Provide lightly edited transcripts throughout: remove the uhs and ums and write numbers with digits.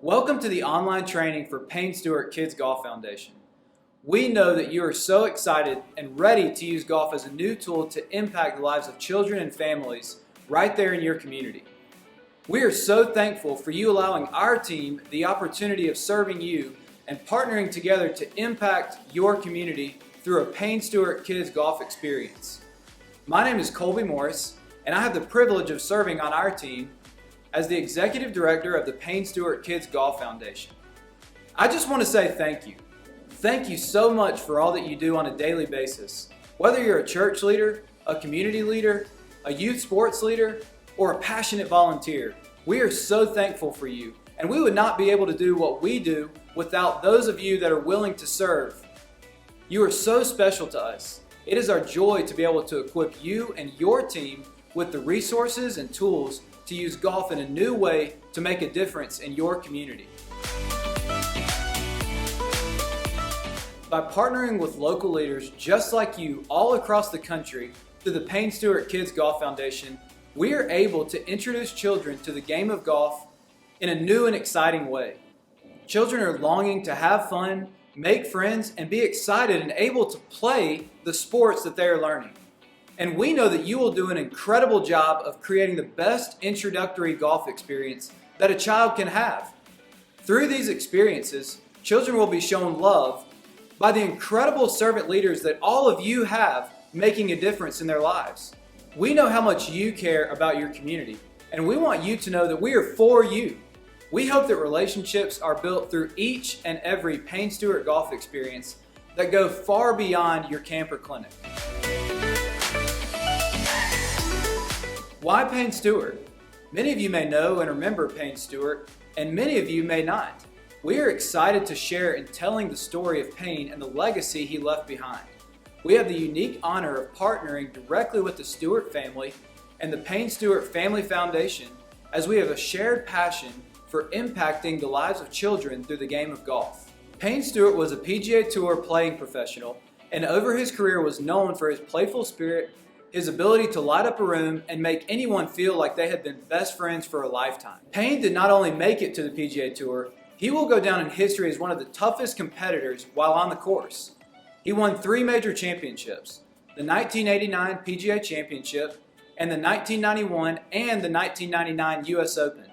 Welcome to the online training for Payne Stewart Kids Golf Foundation. We know that you are so excited and ready to use golf as a new tool to impact the lives of children and families right there in your community. We are so thankful for you allowing our team the opportunity of serving you and partnering together to impact your community through a Payne Stewart Kids Golf experience. My name is Colby Morris, and I have the privilege of serving on our team as the Executive Director of the Payne Stewart Kids Golf Foundation. I just want to say thank you. Thank you so much for all that you do on a daily basis. Whether you're a church leader, a community leader, a youth sports leader, or a passionate volunteer, we are so thankful for you, and we would not be able to do what we do without those of you that are willing to serve. You are so special to us. It is our joy to be able to equip you and your team with the resources and tools to use golf in a new way to make a difference in your community. By partnering with local leaders just like you all across the country through the Payne Stewart Kids Golf Foundation, we are able to introduce children to the game of golf in a new and exciting way. Children are longing to have fun, make friends, and be excited and able to play the sports that they are learning. And we know that you will do an incredible job of creating the best introductory golf experience that a child can have. Through these experiences, children will be shown love by the incredible servant leaders that all of you have making a difference in their lives. We know how much you care about your community, and we want you to know that we are for you. We hope that relationships are built through each and every Payne Stewart golf experience that go far beyond your camper clinic. Why Payne Stewart? Many of you may know and remember Payne Stewart, and many of you may not. We are excited to share in telling the story of Payne and the legacy he left behind. We have the unique honor of partnering directly with the Stewart family and the Payne Stewart Family Foundation, as we have a shared passion for impacting the lives of children through the game of golf. Payne Stewart was a PGA Tour playing professional, and over his career was known for his playful spirit, his ability to light up a room and make anyone feel like they had been best friends for a lifetime. Payne did not only make it to the PGA Tour, he will go down in history as one of the toughest competitors while on the course. He won 3 major championships, the 1989 PGA Championship and the 1991 and the 1999 US Open.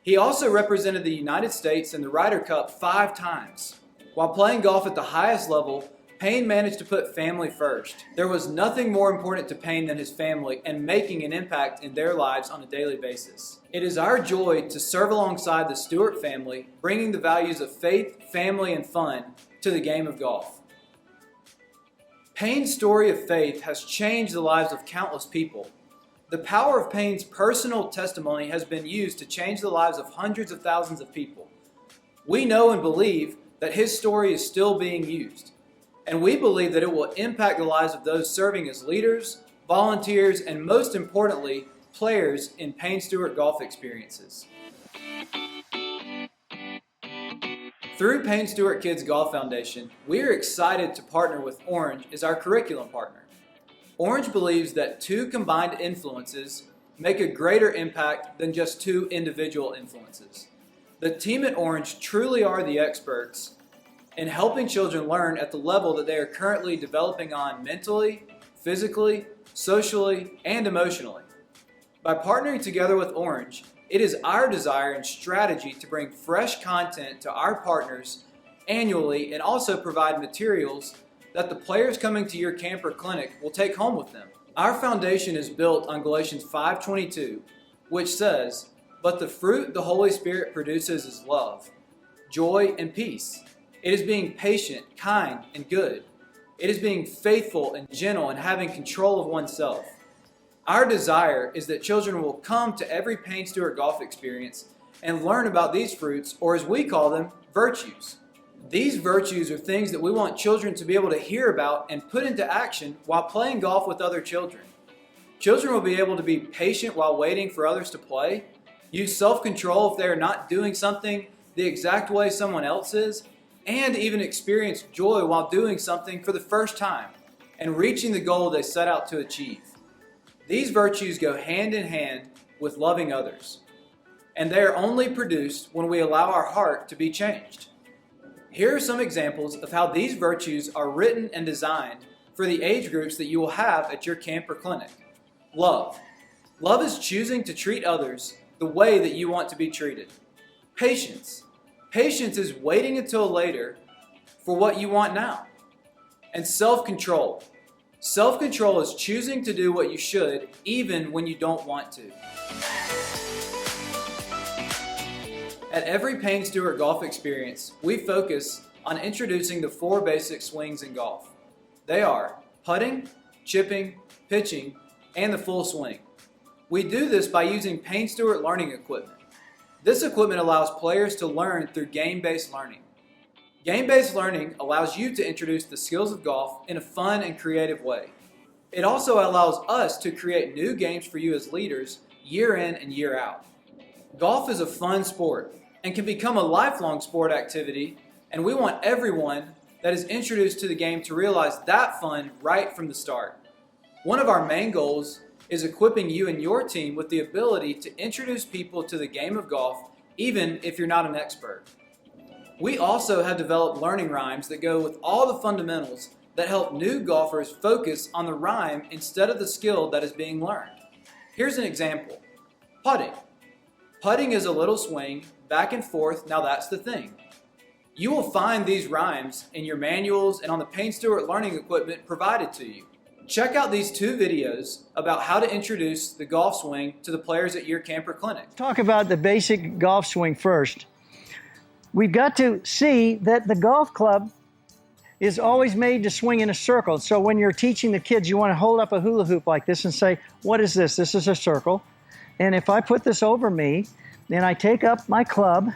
He also represented the United States in the Ryder Cup 5 times. While playing golf at the highest level, Payne managed to put family first. There was nothing more important to Payne than his family and making an impact in their lives on a daily basis. It is our joy to serve alongside the Stewart family, bringing the values of faith, family, and fun to the game of golf. Payne's story of faith has changed the lives of countless people. The power of Payne's personal testimony has been used to change the lives of hundreds of thousands of people. We know and believe that his story is still being used. And we believe that it will impact the lives of those serving as leaders, volunteers, and most importantly, players in Payne Stewart golf experiences. Through Payne Stewart Kids Golf Foundation, we are excited to partner with Orange as our curriculum partner. Orange believes that 2 combined influences make a greater impact than just 2 individual influences. The team at Orange truly are the experts in helping children learn at the level that they are currently developing on mentally, physically, socially, and emotionally. By partnering together with Orange, it is our desire and strategy to bring fresh content to our partners annually and also provide materials that the players coming to your camper clinic will take home with them. Our foundation is built on Galatians 5:22, which says, "But the fruit the Holy Spirit produces is love, joy, and peace. It is being patient, kind, and good. It is being faithful and gentle and having control of oneself." Our desire is that children will come to every Payne Stewart golf experience and learn about these fruits, or as we call them, virtues. These virtues are things that we want children to be able to hear about and put into action while playing golf with other children. Children will be able to be patient while waiting for others to play, use self-control if they are not doing something the exact way someone else is, and even experience joy while doing something for the first time and reaching the goal they set out to achieve. These virtues go hand in hand with loving others. and they are only produced when we allow our heart to be changed. Here are some examples of how these virtues are written and designed for the age groups that you will have at your camp or clinic. Love. Love is choosing to treat others the way that you want to be treated. Patience. Patience is waiting until later for what you want now. And self-control. Self-control is choosing to do what you should even when you don't want to. At every Payne Stewart golf experience, we focus on introducing the 4 basic swings in golf. They are putting, chipping, pitching, and the full swing. We do this by using Payne Stewart learning equipment. This equipment allows players to learn through game-based learning. Game-based learning allows you to introduce the skills of golf in a fun and creative way. It also allows us to create new games for you as leaders year in and year out. Golf is a fun sport and can become a lifelong sport activity, and we want everyone that is introduced to the game to realize that fun right from the start. One of our main goals is equipping you and your team with the ability to introduce people to the game of golf, even if you're not an expert. We also have developed learning rhymes that go with all the fundamentals that help new golfers focus on the rhyme instead of the skill that is being learned. Here's an example. Putting. Putting is a little swing, back and forth, now that's the thing. You will find these rhymes in your manuals and on the Payne Stewart learning equipment provided to you. Check out these 2 videos about how to introduce the golf swing to the players at your camp or clinic. Talk about the basic golf swing first. We've got to see that the golf club is always made to swing in a circle. So when you're teaching the kids, you want to hold up a hula hoop like this and say, what is this? This is a circle. And if I put this over me, then I take up my club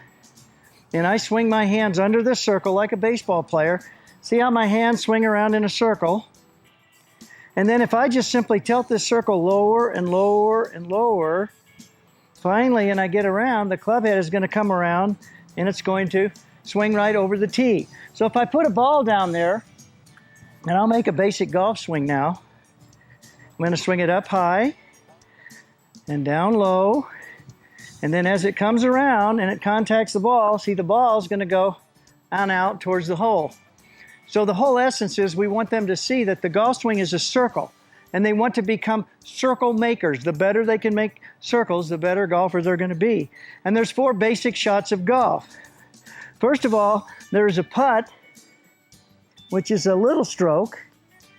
and I swing my hands under this circle like a baseball player. See how my hands swing around in a circle? And then if I just simply tilt this circle lower and lower and lower, finally, and I get around, the club head is going to come around and it's going to swing right over the tee. So if I put a ball down there, and I'll make a basic golf swing now. I'm going to swing it up high and down low. And then as it comes around and it contacts the ball, see the ball is going to go on out towards the hole. So the whole essence is we want them to see that the golf swing is a circle. And they want to become circle makers. The better they can make circles, the better golfers they're going to be. And there's 4 basic shots of golf. First of all, there's a putt, which is a little stroke.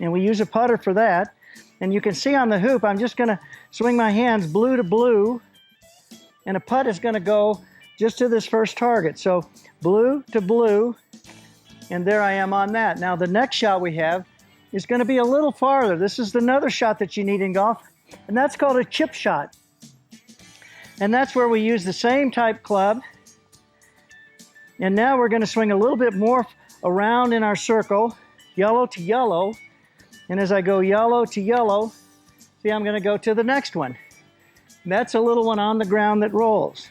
And we use a putter for that. And you can see on the hoop, I'm just going to swing my hands blue to blue. And a putt is going to go just to this first target. So blue to blue. And there I am on that. Now the next shot we have is going to be a little farther. This is another shot that you need in golf, and that's called a chip shot. And that's where we use the same type club. And now we're going to swing a little bit more around in our circle, yellow to yellow. And as I go yellow to yellow, see, I'm going to go to the next one. That's a little one on the ground that rolls.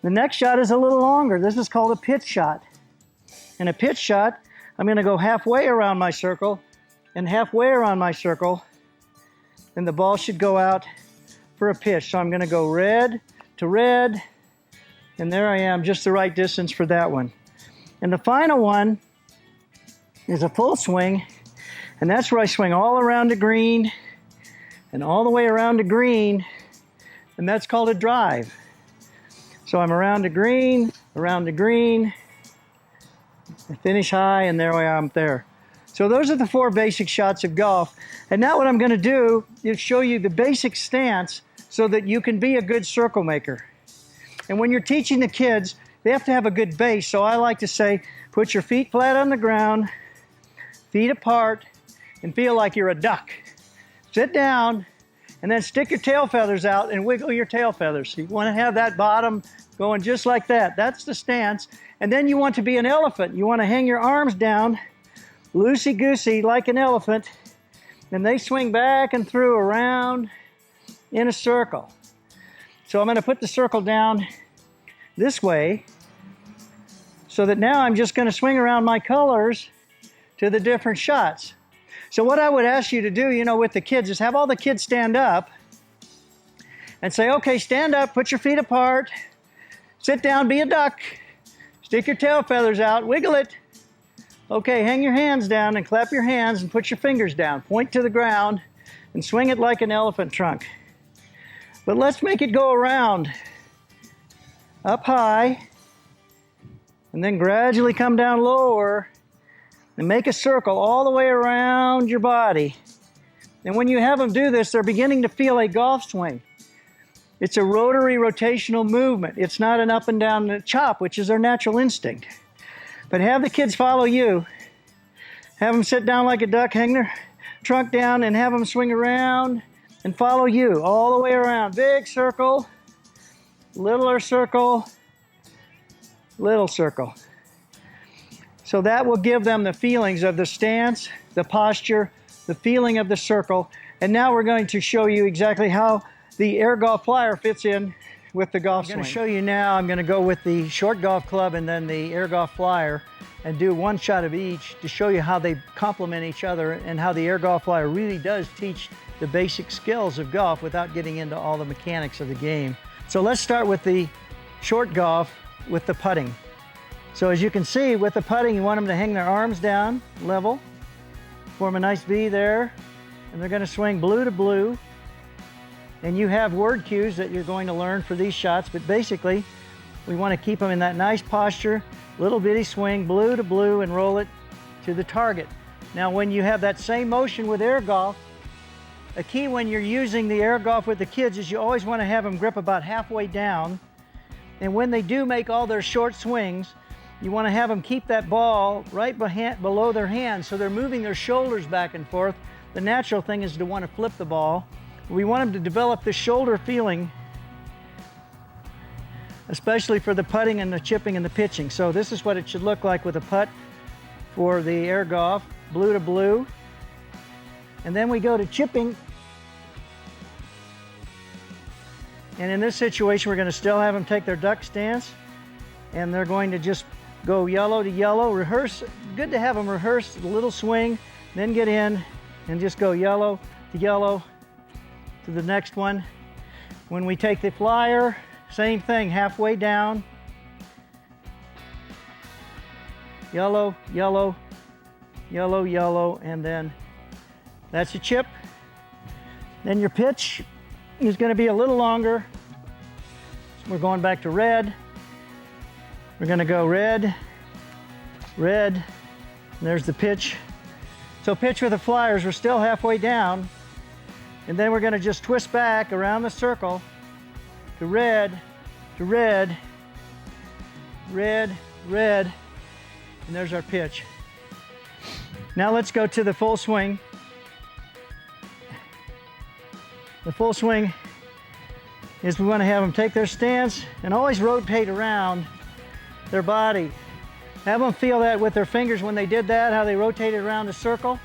The next shot is a little longer. This is called a pitch shot. In a pitch shot, I'm going to go halfway around my circle and halfway around my circle, and the ball should go out for a pitch. So I'm going to go red to red, and there I am, just the right distance for that one. And the final one is a full swing, and that's where I swing all around the green and all the way around the green, and that's called a drive. So I'm around the green, I finish high, and there I am there. So those are the 4 basic shots of golf. And now what I'm going to do is show you the basic stance so that you can be a good circle maker. And when you're teaching the kids, they have to have a good base. So I like to say, put your feet flat on the ground, feet apart, and feel like you're a duck. Sit down, and then stick your tail feathers out and wiggle your tail feathers. So you want to have that bottom going just like that. That's the stance. And then you want to be an elephant. You want to hang your arms down, loosey-goosey like an elephant, and they swing back and through around in a circle. So I'm going to put the circle down this way so that now I'm just going to swing around my colors to the different shots. So what I would ask you to do, with the kids is have all the kids stand up and say, okay, stand up, put your feet apart, Sit down, be a duck. Stick your tail feathers out, wiggle it. Okay, hang your hands down and clap your hands and put your fingers down. Point to the ground and swing it like an elephant trunk. But let's make it go around. Up high, and then gradually come down lower and make a circle all the way around your body. And when you have them do this, they're beginning to feel a golf swing. It's a rotary rotational movement. It's not an up and down chop, which is their natural instinct. But have the kids follow you. Have them sit down like a duck, hang their trunk down, and have them swing around and follow you all the way around. Big circle, littler circle, little circle. So that will give them the feelings of the stance, the posture, the feeling of the circle. And now we're going to show you exactly how the air golf flyer fits in with the golf swing. I'm going to show you now. I'm going to go with the short golf club and then the air golf flyer and do one shot of each to show you how they complement each other and how the air golf flyer really does teach the basic skills of golf without getting into all the mechanics of the game. So let's start with the short golf with the putting. So as you can see, with the putting, you want them to hang their arms down level, form a nice V there, and they're going to swing blue to blue. And you have word cues that you're going to learn for these shots, but basically, we want to keep them in that nice posture, little bitty swing, blue to blue, and roll it to the target. Now, when you have that same motion with air golf, a key when you're using the air golf with the kids is you always want to have them grip about halfway down. And when they do make all their short swings, you want to have them keep that ball right below their hands so they're moving their shoulders back and forth. The natural thing is to want to flip the ball. We want them to develop the shoulder feeling, especially for the putting and the chipping and the pitching. So this is what it should look like with a putt for the air golf, blue to blue. And then we go to chipping. And in this situation, we're going to still have them take their duck stance, and they're going to just go yellow to yellow. Rehearse. Good to have them rehearse the little swing, then get in and just go yellow to the next one. When we take the flyer, same thing, halfway down. Yellow, yellow, yellow, yellow, and then that's your chip. Then your pitch is going to be a little longer. So we're going back to red. We're going to go red, red, and there's the pitch. So pitch with the flyers, we're still halfway down. And then we're going to just twist back around the circle to red, red, red, and there's our pitch. Now let's go to the full swing. The full swing is we want to have them take their stance and always rotate around their body. Have them feel that with their fingers when they did that, how they rotated around the circle.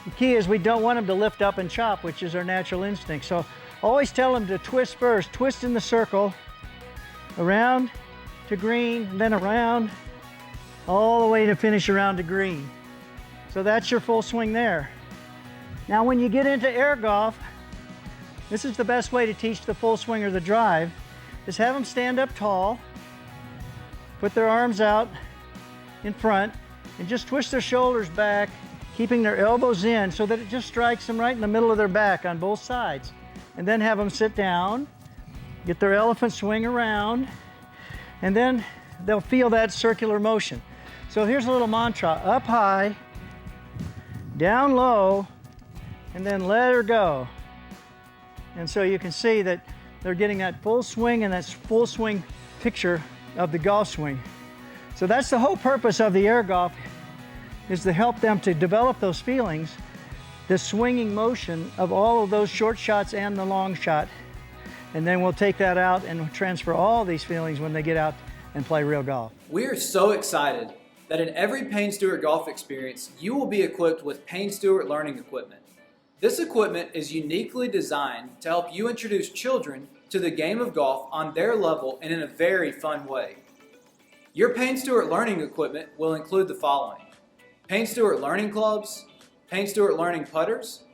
The key is we don't want them to lift up and chop, which is our natural instinct. So always tell them to twist first. Twist in the circle, around to green, and then around, all the way to finish around to green. So that's your full swing there. Now when you get into air golf, this is the best way to teach the full swing or the drive, is have them stand up tall, put their arms out in front, and just twist their shoulders back, keeping their elbows in so that it just strikes them right in the middle of their back on both sides. And then have them sit down, get their elephant swing around, and then they'll feel that circular motion. So here's a little mantra: up high, down low, and then let her go. And so you can see that they're getting that full swing and that full swing picture of the golf swing. So that's the whole purpose of the air golf, is to help them to develop those feelings, the swinging motion of all of those short shots and the long shot. And then we'll take that out and transfer all these feelings when they get out and play real golf. We are so excited that in every Payne Stewart golf experience, you will be equipped with Payne Stewart learning equipment. This equipment is uniquely designed to help you introduce children to the game of golf on their level and in a very fun way. Your Payne Stewart learning equipment will include the following: Payne Stewart learning clubs, Payne Stewart learning putters,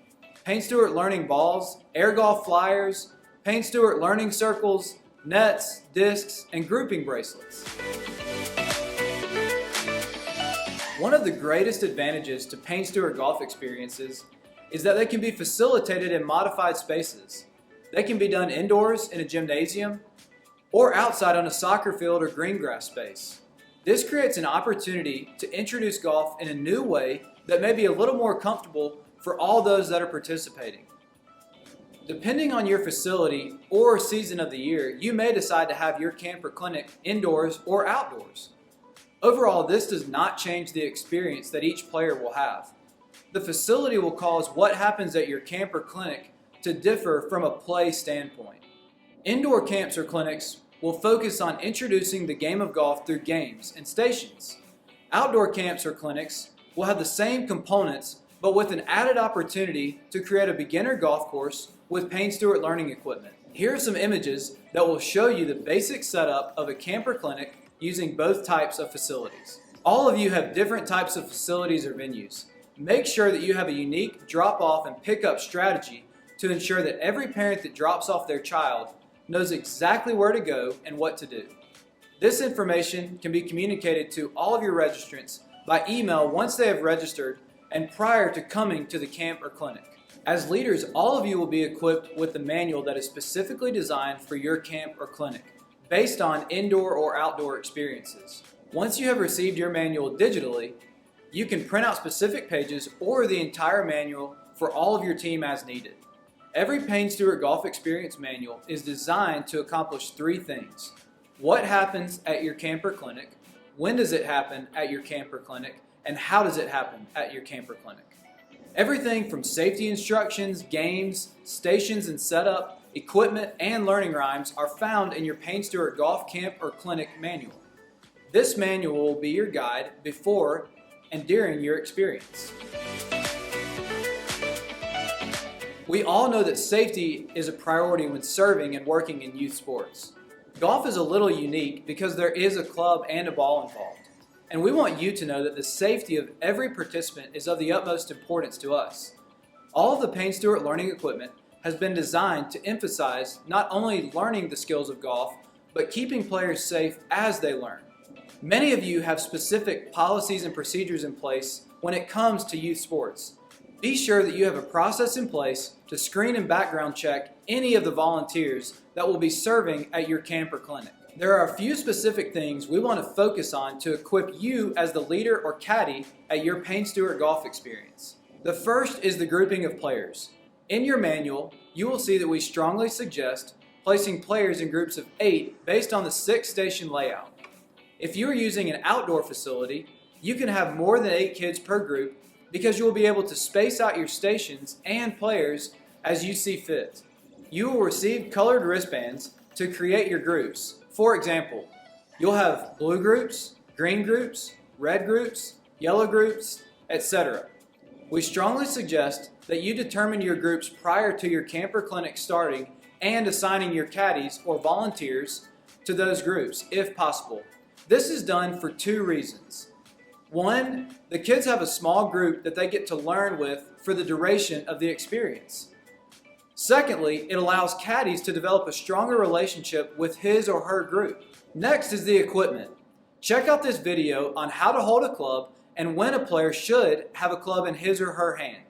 Payne Stewart learning balls, air golf flyers, Payne Stewart learning circles, nets, discs, and grouping bracelets. One of the greatest advantages to Payne Stewart golf experiences is that they can be facilitated in modified spaces. They can be done indoors in a gymnasium or outside on a soccer field or green grass space. This creates an opportunity to introduce golf in a new way that may be a little more comfortable for all those that are participating. Depending on your facility or season of the year, you may decide to have your camp or clinic indoors or outdoors. Overall, this does not change the experience that each player will have. The facility will cause what happens at your camp or clinic to differ from a play standpoint. Indoor camps or clinics will focus on introducing the game of golf through games and stations. Outdoor camps or clinics will have the same components, but with an added opportunity to create a beginner golf course with Payne Stewart learning equipment. Here are some images that will show you the basic setup of a camp or clinic using both types of facilities. All of you have different types of facilities or venues. Make sure that you have a unique drop-off and pick-up strategy to ensure that every parent that drops off their child knows exactly where to go and what to do. This information can be communicated to all of your registrants by email once they have registered and prior to coming to the camp or clinic. As leaders, all of you will be equipped with the manual that is specifically designed for your camp or clinic, based on indoor or outdoor experiences. Once you have received your manual digitally, you can print out specific pages or the entire manual for all of your team as needed. Every Payne Stewart Golf Experience manual is designed to accomplish three things. What happens at your camp or clinic, when does it happen at your camp or clinic, and how does it happen at your camp or clinic. Everything from safety instructions, games, stations and setup, equipment, and learning rhymes are found in your Payne Stewart Golf Camp or Clinic manual. This manual will be your guide before and during your experience. We all know that safety is a priority when serving and working in youth sports. Golf is a little unique because there is a club and a ball involved. And we want you to know that the safety of every participant is of the utmost importance to us. All of the Payne Stewart learning equipment has been designed to emphasize not only learning the skills of golf, but keeping players safe as they learn. Many of you have specific policies and procedures in place when it comes to youth sports. Be sure that you have a process in place to screen and background check any of the volunteers that will be serving at your camp or clinic. There are a few specific things we want to focus on to equip you as the leader or caddy at your Payne Stewart golf experience. The first is the grouping of players. In your manual, you will see that we strongly suggest placing players in groups of 8 based on the 6-station layout. If you are using an outdoor facility, you can have more than 8 kids per group because you will be able to space out your stations and players as you see fit. You will receive colored wristbands to create your groups. For example, you'll have blue groups, green groups, red groups, yellow groups, etc. We strongly suggest that you determine your groups prior to your camp or clinic starting and assigning your caddies or volunteers to those groups if possible. This is done for 2 reasons. 1, the kids have a small group that they get to learn with for the duration of the experience. Secondly, it allows caddies to develop a stronger relationship with his or her group. Next is the equipment. Check out this video on how to hold a club and when a player should have a club in his or her hand.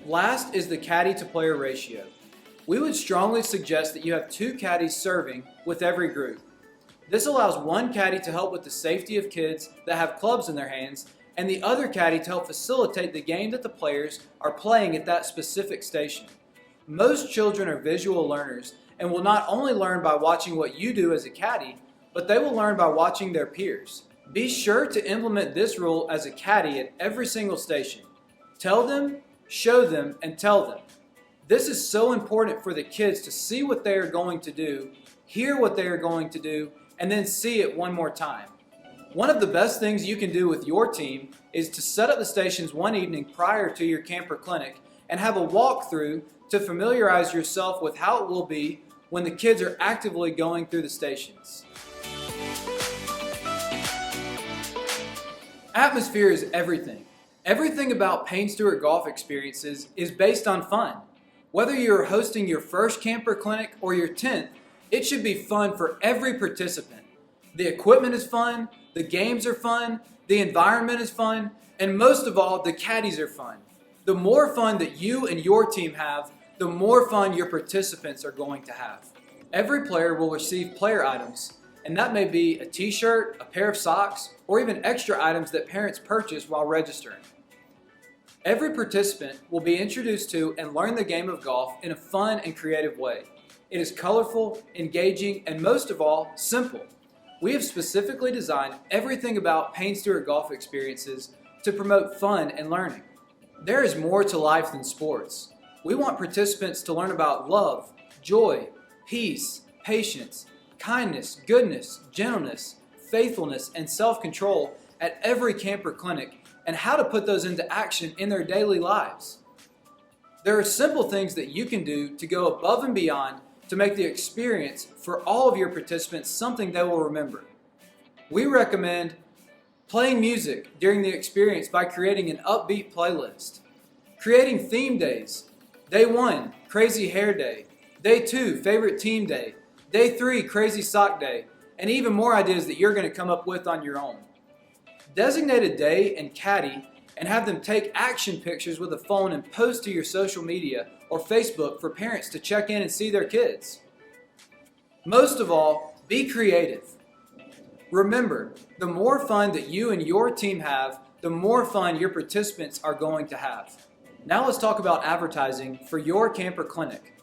Last is the caddy to player ratio. We would strongly suggest that you have 2 caddies serving with every group. This allows one caddy to help with the safety of kids that have clubs in their hands, and the other caddy to help facilitate the game that the players are playing at that specific station. Most children are visual learners and will not only learn by watching what you do as a caddy, but they will learn by watching their peers. Be sure to implement this rule as a caddy at every single station. Tell them, show them, and tell them. This is so important for the kids to see what they are going to do, hear what they are going to do, and then see it one more time. One of the best things you can do with your team is to set up the stations one evening prior to your camper clinic and have a walkthrough to familiarize yourself with how it will be when the kids are actively going through the stations. Atmosphere is everything. Everything about Payne Stewart golf experiences is based on fun. Whether you're hosting your first camper clinic or your 10th, it should be fun for every participant. The equipment is fun, the games are fun, the environment is fun, and most of all, the caddies are fun. The more fun that you and your team have, the more fun your participants are going to have. Every player will receive player items, and that may be a t-shirt, a pair of socks, or even extra items that parents purchase while registering. Every participant will be introduced to and learn the game of golf in a fun and creative way. It is colorful, engaging, and most of all, simple. We have specifically designed everything about Payne Stewart golf experiences to promote fun and learning. There is more to life than sports. We want participants to learn about love, joy, peace, patience, kindness, goodness, gentleness, faithfulness, and self-control at every camper clinic, and how to put those into action in their daily lives. There are simple things that you can do to go above and beyond to make the experience for all of your participants something they will remember. We recommend playing music during the experience by creating an upbeat playlist, creating theme days. Day 1, Crazy Hair Day. Day 2, Favorite Team Day. Day 3, Crazy Sock Day, and even more ideas that you're going to come up with on your own. Designate a day and caddy and have them take action pictures with a phone and post to your social media or Facebook for parents to check in and see their kids. Most of all, be creative. Remember, the more fun that you and your team have, the more fun your participants are going to have. Now let's talk about advertising for your camper clinic.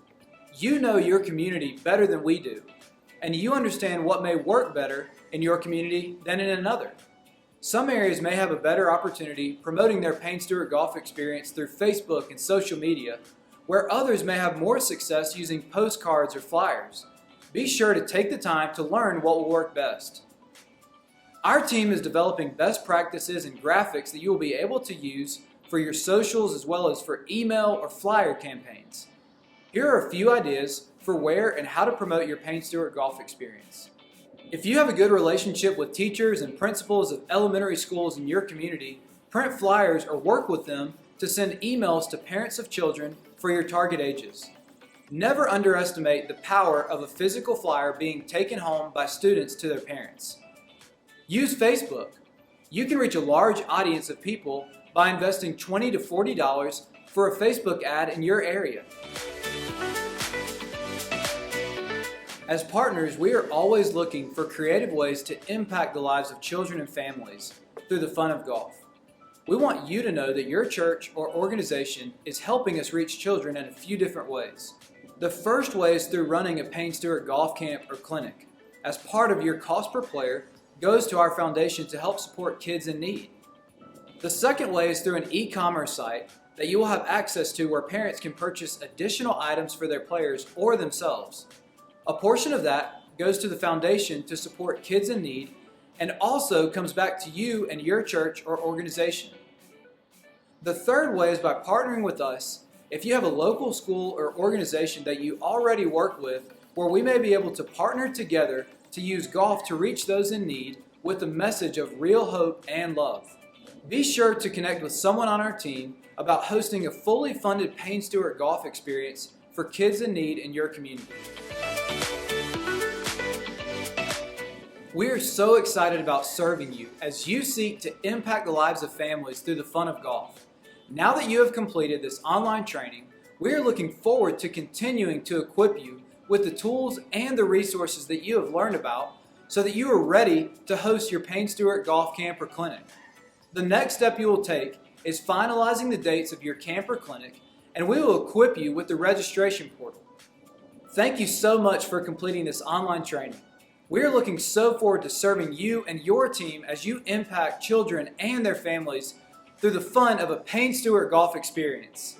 You know your community better than we do, and you understand what may work better in your community than in another. Some areas may have a better opportunity promoting their Payne Stewart golf experience through Facebook and social media, where others may have more success using postcards or flyers. Be sure to take the time to learn what will work best. Our team is developing best practices and graphics that you will be able to use for your socials as well as for email or flyer campaigns. Here are a few ideas for where and how to promote your Payne Stewart golf experience. If you have a good relationship with teachers and principals of elementary schools in your community, print flyers or work with them to send emails to parents of children for your target ages. Never underestimate the power of a physical flyer being taken home by students to their parents. Use Facebook. You can reach a large audience of people by investing $20 to $40 for a Facebook ad in your area. As partners, we are always looking for creative ways to impact the lives of children and families through the fun of golf. We want you to know that your church or organization is helping us reach children in a few different ways. The first way is through running a Payne Stewart golf camp or clinic. As part of your cost per player goes to our foundation to help support kids in need. The second way is through an e-commerce site that you will have access to where parents can purchase additional items for their players or themselves. A portion of that goes to the foundation to support kids in need and also comes back to you and your church or organization. The third way is by partnering with us. If you have a local school or organization that you already work with, where we may be able to partner together to use golf to reach those in need with a message of real hope and love. Be sure to connect with someone on our team about hosting a fully funded Payne Stewart golf experience for kids in need in your community. We are so excited about serving you as you seek to impact the lives of families through the fun of golf. Now that you have completed this online training, we are looking forward to continuing to equip you with the tools and the resources that you have learned about so that you are ready to host your Payne Stewart Golf Camp or Clinic. The next step you will take is finalizing the dates of your camp or clinic, and we will equip you with the registration portal. Thank you so much for completing this online training. We are looking so forward to serving you and your team as you impact children and their families through the fun of a Payne Stewart golf experience.